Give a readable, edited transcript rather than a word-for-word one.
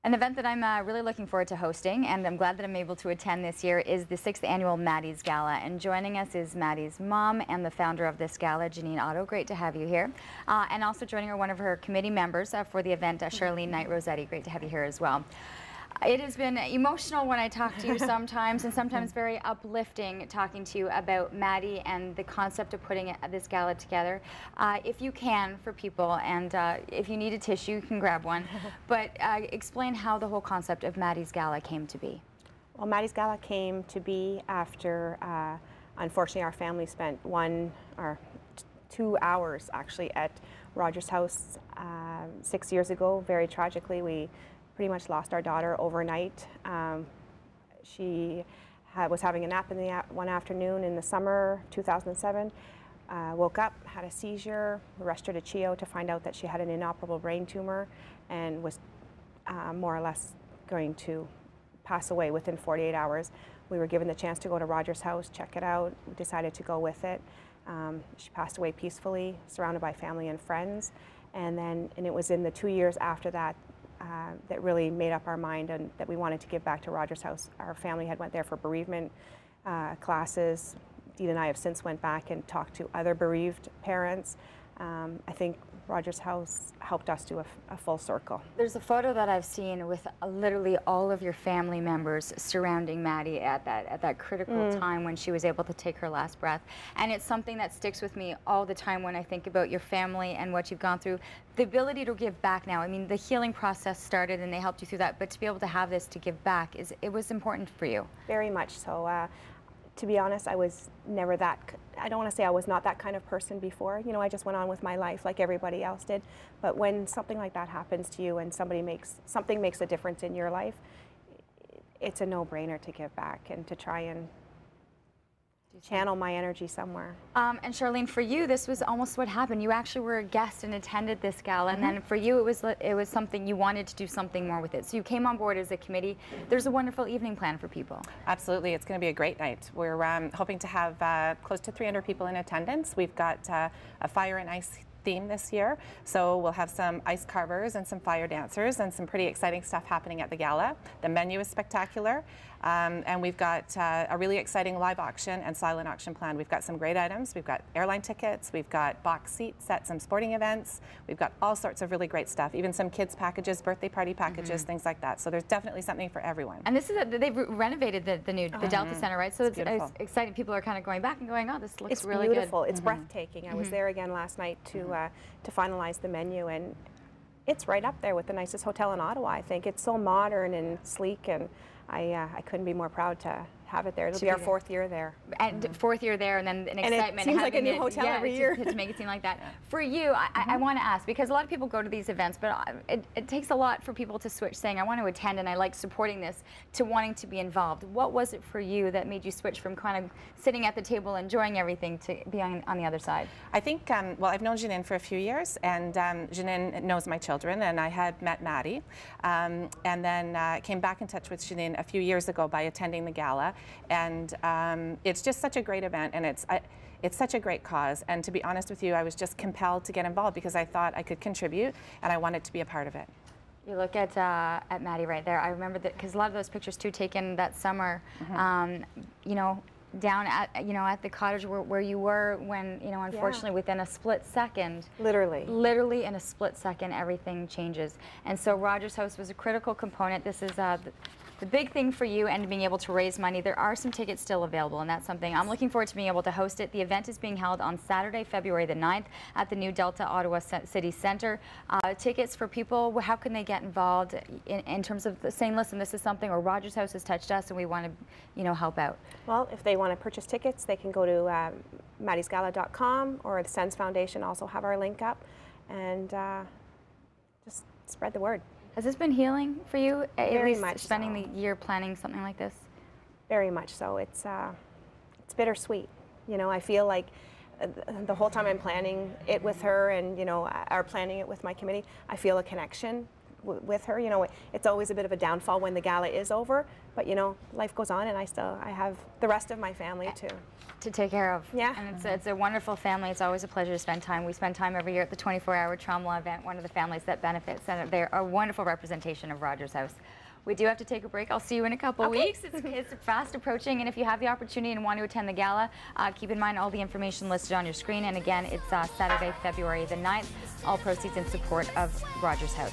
An event that I'm really looking forward to hosting, and I'm glad that I'm able to attend this year, is the 6th annual Maddy's Gala. And joining us is Maddy's mom and the founder of this gala, Jeanine Otto. Great to have you here. And also joining her, one of her committee members for the event, Charlene Rossetti. Great to have you here as well. It has been emotional when I talk to you sometimes, and sometimes very uplifting talking to you about Maddy and the concept of putting this gala together. If you can, for people, and if you need a tissue, you can grab one, but explain how the whole concept of Maddy's Gala came to be. Well, Maddy's Gala came to be after, unfortunately, our family spent 2 hours actually at Roger's house 6 years ago. Very tragically, we pretty much lost our daughter overnight. She was having a nap one afternoon in the summer 2007, woke up, had a seizure, rushed her to CHEO to find out that she had an inoperable brain tumor and was more or less going to pass away within 48 hours. We were given the chance to go to Roger's house, check it out. We decided to go with it. She passed away peacefully, surrounded by family and friends. And it was in the 2 years after that that really made up our mind, and that we wanted to give back to Roger's house. Our family had went there for bereavement classes. Dean and I have since went back and talked to other bereaved parents. I think Roger's house helped us do a full circle. There's a photo that I've seen with literally all of your family members surrounding Maddy at that critical time when she was able to take her last breath. And it's something that sticks with me all the time when I think about your family and what you've gone through. The ability to give back now, I mean, the healing process started and they helped you through that, but to be able to have this to give back, it was important for you. Very much so. To be honest, I was never that, I don't want to say I was not that kind of person before. You know, I just went on with my life like everybody else did. But when something like that happens to you and something makes a difference in your life, it's a no-brainer to give back and to try and channel my energy somewhere. And Charlene, for you, this was almost what happened. You actually were a guest and attended this gala, and then for you, it was something you wanted to do something more with it. So you came on board as a committee. There's a wonderful evening plan for people. Absolutely, it's going to be a great night. We're hoping to have close to 300 people in attendance. We've got a fire and ice theme this year, so we'll have some ice carvers and some fire dancers and some pretty exciting stuff happening at the gala. The menu is spectacular, and we've got a really exciting live auction and silent auction planned. We've got some great items. We've got airline tickets, we've got box seats at some sporting events, we've got all sorts of really great stuff, even some kids packages, birthday party packages, things like that. So there's definitely something for everyone. And this is they've renovated the new Delta Center, right? So it's exciting. People are kind of going back and going, oh, this looks really good. It's beautiful. It's breathtaking. I was there again last night to finalize the menu, and it's right up there with the nicest hotel in Ottawa. I think it's so modern and sleek, and I couldn't be more proud to have it there. It'll be our 4th year there. And 4th year there, and then an excitement. And it seems like a new hotel every year. To make it seem like that. For you, I want to ask, because a lot of people go to these events, but it takes a lot for people to switch saying, I want to attend and I like supporting this, to wanting to be involved. What was it for you that made you switch from kind of sitting at the table enjoying everything to being on the other side? I think, well, I've known Jeanine for a few years, and Jeanine knows my children, and I had met Maddy, and then came back in touch with Jeanine a few years ago by attending the gala, and it's just such a great event, and it's such a great cause, and to be honest with you, I was just compelled to get involved because I thought I could contribute and I wanted to be a part of it. You look at Maddy right there. I remember that because a lot of those pictures too taken that summer, you know, down at the cottage where you were when, you know, unfortunately within a split second, literally in a split second, everything changes. And so Roger's house was a critical component. This is the big thing for you, and being able to raise money. There are some tickets still available, and that's something I'm looking forward to being able to host it. The event is being held on Saturday, February the 9th at the new Delta Ottawa City Centre. Tickets for people, how can they get involved in terms of saying, listen, this is something, or Roger's house has touched us and we want to, you know, help out? Well, if they want to purchase tickets, they can go to maddysgala.com, or the Sens Foundation also have our link up, and just spread the word. Has this been healing for you? Very at least much spending so. the year planning something like this? Very much so. It's bittersweet. You know, I feel like the whole time I'm planning it with her, and, you know, are planning it with my committee, I feel a connection with her. You know, it's always a bit of a downfall when the gala is over, but you know, life goes on, and I have the rest of my family to take care of. Yeah. And it's a wonderful family. It's always a pleasure to spend time. We spend time every year at the 24-hour trauma law event, one of the families that benefits, and they're a wonderful representation of Rogers House. We do have to take a break. I'll see you in a couple weeks. It's fast approaching, and if you have the opportunity and want to attend the gala, keep in mind all the information listed on your screen. And again, it's Saturday, February the 9th. All proceeds in support of Rogers House.